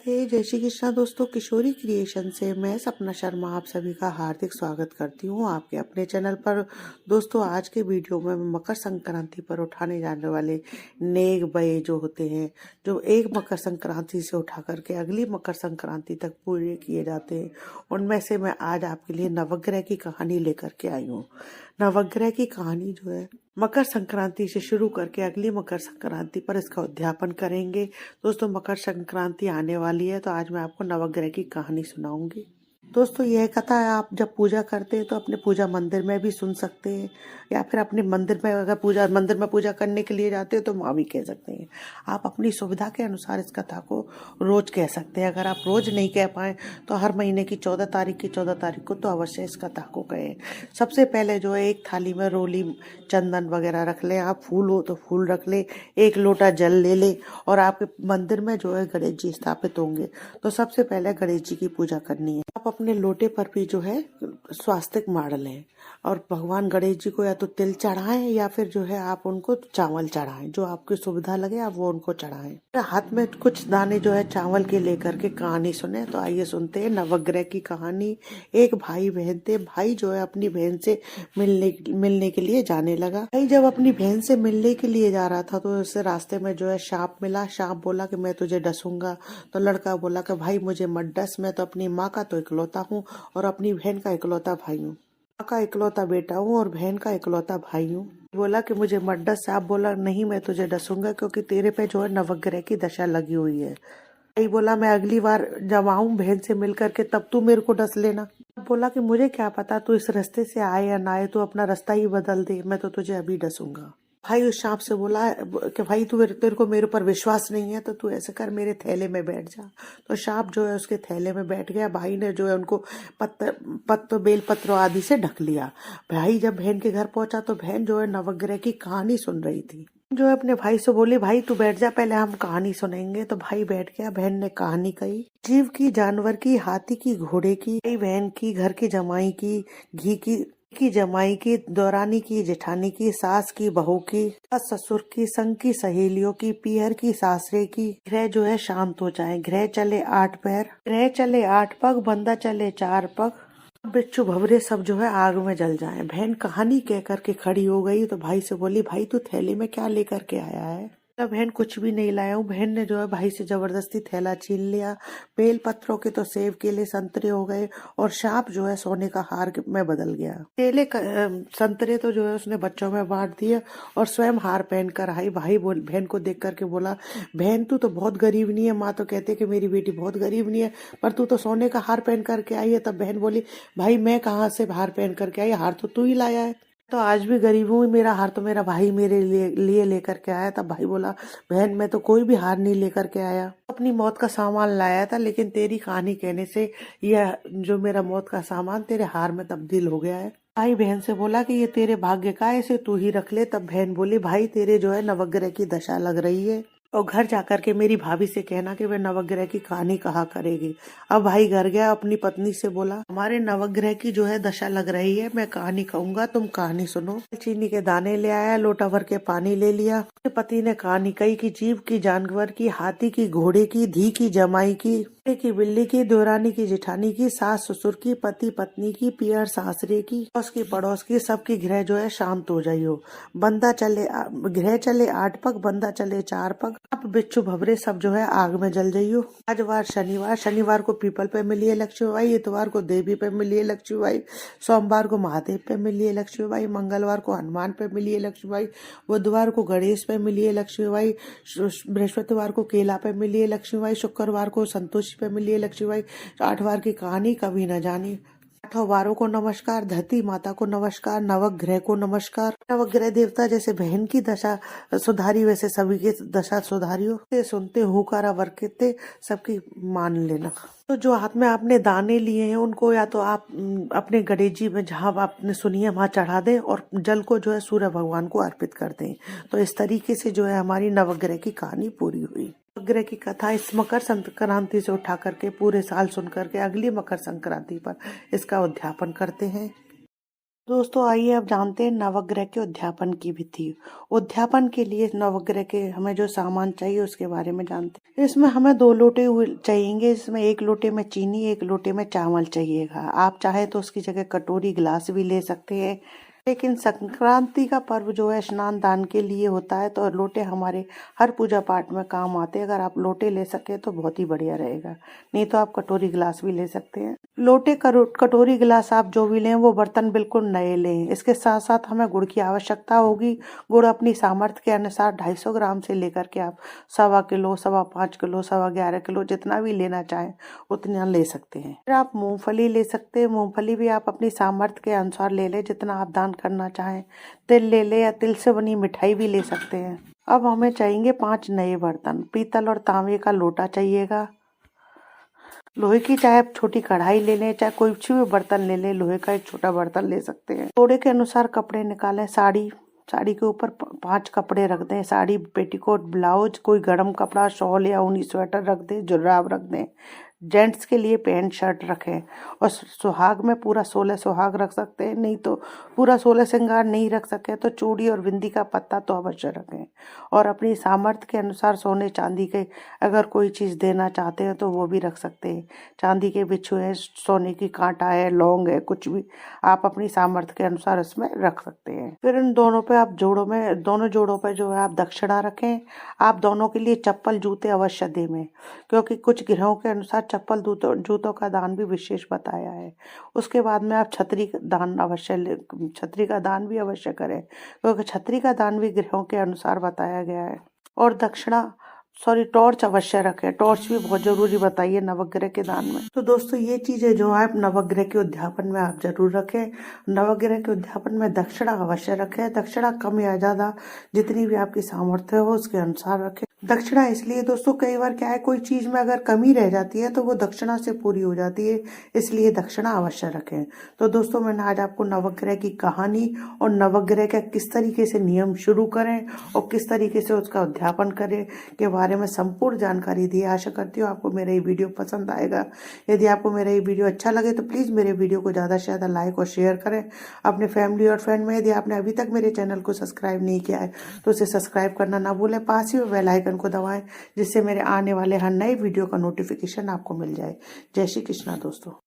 राधे जय श्री कृष्णा। दोस्तों, किशोरी क्रिएशन से मैं सपना शर्मा आप सभी का हार्दिक स्वागत करती हूँ आपके अपने चैनल पर। दोस्तों, आज के वीडियो में मैं मकर संक्रांति पर उठाने जाने वाले नेक बये जो होते हैं, जो एक मकर संक्रांति से उठा करके अगली मकर संक्रांति तक पूरे किए जाते हैं, उनमें से मैं आज आपके लिए नवग्रह की कहानी लेकर के आई हूँ। नवग्रह की कहानी जो है मकर संक्रांति से शुरू करके अगली मकर संक्रांति पर इसका उद्यापन करेंगे। दोस्तों, मकर संक्रांति आने वाली है तो आज मैं आपको नवग्रह की कहानी सुनाऊंगी। दोस्तों, यह कथा है आप जब पूजा करते हैं तो अपने पूजा मंदिर में भी सुन सकते हैं, या फिर अपने मंदिर में अगर मंदिर में पूजा करने के लिए जाते हैं तो वहाँ भी कह सकते हैं। आप अपनी सुविधा के अनुसार इस कथा को रोज कह सकते हैं। अगर आप रोज नहीं कह पाए तो हर महीने की 14 तारीख को तो अवश्य इस कथा को कहें। सबसे पहले जो है एक थाली में रोली चंदन वगैरह रख लें, आप फूल हो तो फूल रख ले, एक लोटा जल ले ले, और आपके मंदिर में जो है गणेश जी स्थापित होंगे तो सबसे पहले गणेश जी की पूजा करनी है। आप अपने लोटे पर भी जो है स्वास्तिक मार लें और भगवान गणेश जी को या तो तिल चढ़ाएं या फिर जो है आप उनको चावल चढ़ाएं, जो आपकी सुविधा लगे आप वो उनको चढ़ाएं। हाथ में कुछ दाने जो है चावल के लेकर के कहानी सुने। तो आइए सुनते हैं नवग्रह की कहानी। एक भाई बहन थे। भाई जो है अपनी बहन से मिलने के लिए जाने लगा। भाई जब अपनी बहन से मिलने के लिए जा रहा था तो उसे रास्ते में जो है सांप मिला। सांप बोला कि मैं तुझे डसूंगा। तो लड़का बोला कि भाई मुझे मत डस, मैं तो अपनी माँ का तो इकलौता हूँ और अपनी बहन का इकलौता भाई हूँ। माँ का इकलौता बेटा हूँ और बहन का इकलौता भाई हूँ। बोला कि मुझे मत डस। सांप बोला नहीं, मैं तुझे डसूंगा क्योंकि तेरे पे जो है नवग्रह की दशा लगी हुई है। भाई बोला मैं अगली बार जब आऊं बहन से मिल करके तब तू मेरे को डस लेना। बोला कि मुझे क्या पता तू इस रास्ते से आए या ना आए, तू अपना रास्ता ही बदल दे, मैं तो तुझे अभी डसूंगा। भाई उस सांप से बोला कि भाई तेरे को मेरे ऊपर विश्वास नहीं है तो तू ऐसे कर, मेरे थैले में बैठ जा। तो सांप जो है उसके थैले में बैठ गया। भाई ने जो है उनको पत्तर बेल पत्रों आदि से ढक लिया। भाई जब बहन के घर पहुंचा तो बहन जो है नवग्रह की कहानी सुन रही थी। जो है अपने भाई से बोली भाई तू बैठ जा, पहले हम कहानी सुनेंगे। तो भाई बैठ गया। बहन ने कहानी कही। जीव की, जानवर की, हाथी की, घोड़े की, बहन की, घर की जमाई की, घी की जमाई की, दौरानी की, जेठानी की, सास की, बहू की, ससुर की, संग की, सहेलियों की, पीहर की, सासरे की। ग्रह जो है शांत हो जाए। ग्रह चले 8 पैर, ग्रह चले 8 पग, बंदा चले 4 पग, बिच्छू भवरे सब जो है आग में जल जाए। बहन कहानी कह करके खड़ी हो गई तो भाई से बोली भाई तू थैली में क्या लेकर के आया है। बहन कुछ भी नहीं लाया हूँ। बहन ने जो है भाई से जबरदस्ती थैला छीन लिया। बेल पत्रों के तो सेब केले संतरे हो गए और सांप जो है सोने का हार में बदल गया। संतरे तो जो है उसने बच्चों में बांट दिए और स्वयं हार पहन कर आई। भाई बहन को देख करके बोला बहन तू तो बहुत गरीब नहीं है, माँ तो कहते कि मेरी बेटी बहुत गरीब नहीं है, पर तू तो सोने का हार पहन करके आई है। तब बहन बोली भाई मैं कहाँ से हार पहन करके आई, हार तो तू ही लाया है। तो आज भी गरीब हूँ, मेरा हार तो मेरा भाई मेरे लिए लेकर के आया। तब भाई बोला बहन मैं तो कोई भी हार नहीं लेकर के आया, अपनी मौत का सामान लाया था, लेकिन तेरी कहानी कहने से यह जो मेरा मौत का सामान तेरे हार में तब्दील हो गया है। भाई बहन से बोला कि ये तेरे भाग्य का है, इसे तू ही रख ले। तब बहन बोली भाई तेरे जो है नवग्रह की दशा लग रही है और घर जाकर के मेरी भाभी से कहना कि वे नवग्रह की कहानी कहा करेगी। अब भाई घर गया, अपनी पत्नी से बोला हमारे नवग्रह की जो है दशा लग रही है, मैं कहानी कहूंगा तुम कहानी सुनो। चीनी के दाने ले आया, लोटा भर के पानी ले लिया। पति ने कहानी कही कि जीव की, जानवर की, हाथी की, घोड़े की, धी की जमाई की, बिल्ली की, दौरानी की, जेठानी की, सास ससुर की, पति पत्नी की, पियर सासरे की, उसकी पड़ोस की, सबकी ग्रह जो है शांत हो जाइयो। ग्रह चले 8 पग, बंदा चले 4 पग, अब बिच्छू भवरे सब जो है आग में जल जाइयो। आज वार शनिवार को पीपल पे मिलिए लक्ष्मी बाई, इतवार को देवी पे मिलिए लक्ष्मी बाई, सोमवार को महादेव पे मिलिए लक्ष्मी बाई, मंगलवार को हनुमान पे मिलिए लक्ष्मी बाई, बुधवार को गणेश पे मिलिए लक्ष्मी बाई, बृहस्पतिवार को केला पे मिलिए लक्ष्मी बाई, शुक्रवार को संतोषी पे मिलिए लक्ष्मी बाई। 8 बार की कहानी कभी न जानी। 8 वारों को नमस्कार, धरती माता को नमस्कार, नवग्रह को नमस्कार। नवग्रह देवता जैसे बहन की दशा सुधारी वैसे सभी की दशा सुधारियो। सुनते हुकारा वर्कते सबकी मान लेना। तो जो हाथ में आपने दाने लिए हैं उनको या तो आप अपने गणेश जी में जहाँ आपने सुनी है वहां चढ़ा दें और जल को जो है सूर्य भगवान को अर्पित कर दें। तो इस तरीके से जो है हमारी नवग्रह की कहानी पूरी हुई। नवग्रह की कथा इस मकर संक्रांति से उठा करके पूरे साल सुन करके अगली मकर संक्रांति पर इसका उद्यापन करते हैं। दोस्तों आइए अब जानते हैं नवग्रह के उद्यापन की विधि। उद्यापन के लिए नवग्रह के हमें जो सामान चाहिए उसके बारे में जानते हैं। इसमें हमें 2 लोटे चाहिएंगे। इसमें 1 लोटे में चीनी, 1 लोटे में चावल चाहिएगा। आप चाहे तो उसकी जगह कटोरी, गिलास भी ले सकते हैं। लेकिन संक्रांति का पर्व जो है स्नान दान के लिए होता है, तो लोटे हमारे हर पूजा पाठ में काम आते हैं। अगर आप लोटे ले सके तो बहुत ही बढ़िया रहेगा, नहीं तो आप कटोरी गिलास भी ले सकते हैं। लोटे, कटोरी, गिलास आप जो भी लें वो बर्तन बिल्कुल नए लें। इसके साथ साथ हमें गुड़ की आवश्यकता होगी। गुड़ अपनी सामर्थ्य के अनुसार 250 ग्राम से लेकर के आप 1.25 किलो, 5.25 किलो, 11.25 किलो जितना भी लेना चाहें उतना ले सकते हैं। फिर आप मूंगफली ले सकते हैं। मूंगफली भी आप अपनी सामर्थ्य के अनुसार ले लें जितना आप दान करना चाहें। तिल ले लें या तिल से बनी मिठाई भी ले सकते हैं। अब हमें चाहिए 5 नए बर्तन। पीतल और तांबे का लोटा चाहिएगा। लोहे की चाहे आप छोटी कढ़ाई ले लें, चाहे कोई भी बर्तन ले लें, लोहे का एक छोटा बर्तन ले सकते हैं। जोड़े के अनुसार कपड़े निकालें। साड़ी के ऊपर 5 कपड़े रख दें। साड़ी, पेटीकोट, ब्लाउज, कोई गर्म कपड़ा, शॉल या ऊनी स्वेटर रख दें, जुराब रख दें। जेंट्स के लिए पैंट शर्ट रखें। और सुहाग में पूरा 16 सुहाग रख सकते हैं, नहीं तो पूरा 16 श्रृंगार नहीं रख सके तो चूड़ी और बिंदी का पत्ता तो अवश्य रखें। और अपनी सामर्थ्य के अनुसार सोने चांदी के अगर कोई चीज़ देना चाहते हैं तो वो भी रख सकते हैं। चांदी के बिच्छू है, सोने की कांटा है, लौंग है, कुछ भी आप अपनी सामर्थ्य के अनुसार उसमें रख सकते हैं। फिर इन दोनों पे आप दोनों जोड़ों पे जो है आप दक्षिणा रखें। आप दोनों के लिए चप्पल, जूते अवश्य दें, क्योंकि कुछ ग्रहों के अनुसार चप्पल, जूतों का दान भी विशेष बताया है। उसके बाद में आप छतरी का दान भी अवश्य करें, क्योंकि छतरी का दान भी ग्रहों के अनुसार बताया गया है। और टॉर्च अवश्य रखें। टॉर्च भी बहुत जरूरी बताइए नवग्रह के दान में। तो दोस्तों ये चीजें जो आप नवग्रह के उद्यापन में आप जरूर रखें। नवग्रह के उद्यापन में दक्षिणा अवश्य रखें। दक्षिणा कम या ज्यादा जितनी भी आपकी सामर्थ्य हो उसके अनुसार रखें। दक्षिणा इसलिए दोस्तों, कई बार क्या है, कोई चीज में अगर कमी रह जाती है तो वो दक्षिणा से पूरी हो जाती है, इसलिए दक्षिणा अवश्य रखें। तो दोस्तों मैंने आज आपको नवग्रह की कहानी और नवग्रह का किस तरीके से नियम शुरू करें और किस तरीके से उसका उद्यापन करें के बारे में संपूर्ण जानकारी दी। आशा करती हूँ आपको मेरा ये वीडियो पसंद आएगा। यदि आपको मेरा ये वीडियो अच्छा लगे तो प्लीज़ मेरे वीडियो को ज़्यादा से ज़्यादा लाइक और शेयर करें अपने फैमिली और फ्रेंड में। यदि आपने अभी तक मेरे चैनल को सब्सक्राइब नहीं किया है तो उसे सब्सक्राइब करना ना भूलें। पास ही में बेल आइकन को दबाएं जिससे मेरे आने वाले हर नए वीडियो का नोटिफिकेशन आपको मिल जाए। जय श्री कृष्णा दोस्तों।